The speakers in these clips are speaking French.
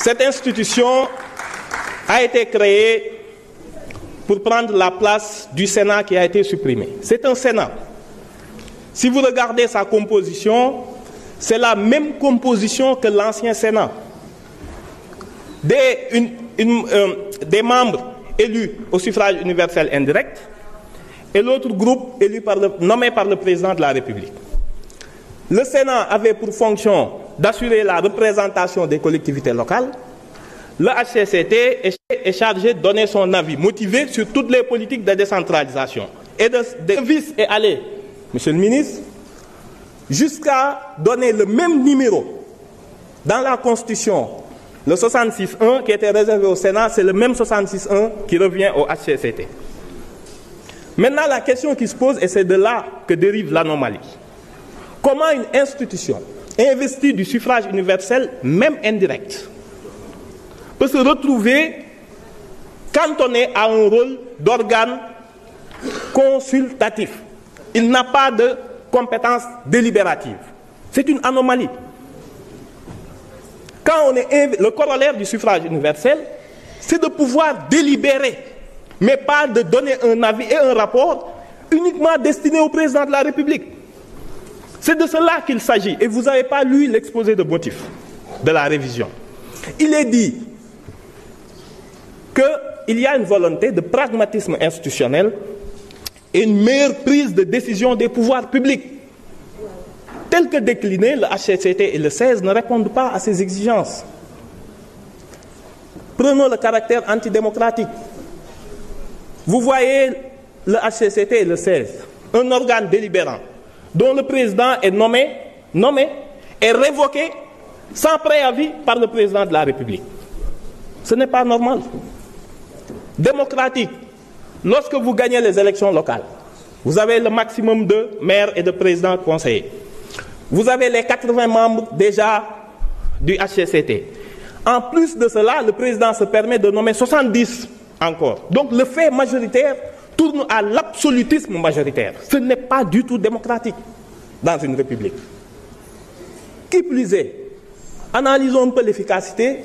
Cette institution a été créée pour prendre la place du Sénat qui a été supprimé. C'est un Sénat. Si vous regardez sa composition, c'est la même composition que l'ancien Sénat. Des membres élus au suffrage universel indirect et l'autre groupe nommé par le président de la République. Le Sénat avait pour fonction d'assurer la représentation des collectivités locales. Le HCCT est chargé de donner son avis motivé sur toutes les politiques de décentralisation. Et de vice est allé, Monsieur le ministre, jusqu'à donner le même numéro dans la Constitution. Le 66.1 qui était réservé au Sénat, c'est le même 66.1 qui revient au HCCT. Maintenant, la question qui se pose, et c'est de là que dérive l'anomalie. Comment une institution investie du suffrage universel, même indirect, peut se retrouver cantonné à un rôle d'organe consultatif? Il n'a pas de compétence délibérative. C'est une anomalie. Quand le corollaire du suffrage universel, c'est de pouvoir délibérer, mais pas de donner un avis et un rapport uniquement destiné au président de la République. C'est de cela qu'il s'agit. Et vous n'avez pas lu l'exposé de motifs de la révision. Il est dit qu'il y a une volonté de pragmatisme institutionnel et une meilleure prise de décision des pouvoirs publics. Tel que décliné, le HCCT et le 16 ne répondent pas à ces exigences. Prenons le caractère antidémocratique. Vous voyez le HCCT et le 16, un organe délibérant dont le président est nommé et révoqué sans préavis par le président de la République. Ce n'est pas normal. Démocratique, lorsque vous gagnez les élections locales, vous avez le maximum de maires et de présidents conseillers. Vous avez les 80 membres déjà du HCCT. En plus de cela, le président se permet de nommer 70 encore. Donc le fait majoritaire tourne à l'absolutisme majoritaire. Ce n'est pas du tout démocratique dans une république. Qui plus est, analysons un peu l'efficacité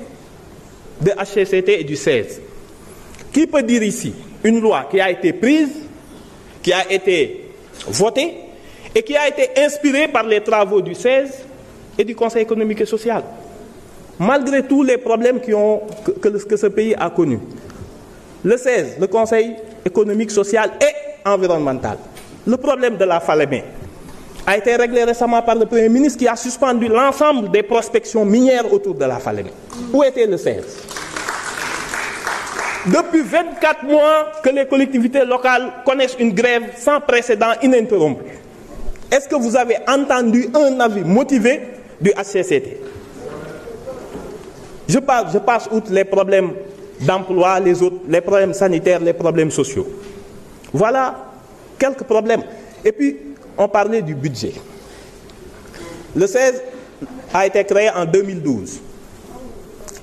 de HCCT et du 16. Qui peut dire ici une loi qui a été prise, qui a été votée, et qui a été inspiré par les travaux du 16 et du Conseil économique et social, malgré tous les problèmes que ce pays a connus. Le 16, le Conseil économique, social et environnemental. Le problème de la Falémé a été réglé récemment par le Premier ministre qui a suspendu l'ensemble des prospections minières autour de la Falémé. Où était le 16? Depuis 24 mois que les collectivités locales connaissent une grève sans précédent ininterrompue. Est-ce que vous avez entendu un avis motivé du HCCT? Je passe outre les problèmes d'emploi, les problèmes sanitaires, les problèmes sociaux. Voilà quelques problèmes. Et puis, on parlait du budget. Le 16 a été créé en 2012.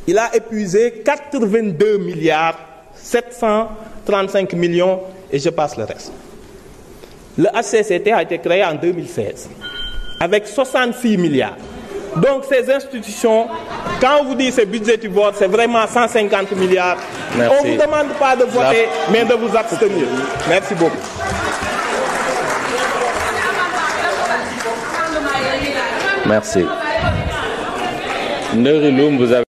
Il a épuisé 82 milliards 735 millions et je passe le reste. Le HCCT a été créé en 2016 avec 66 milliards. Donc ces institutions, quand on vous dit c'est budgétivore, c'est vraiment 150 milliards. Merci. On ne vous demande pas de voter, mais de vous abstenir. Merci beaucoup. Merci. Neuriloum, vous avez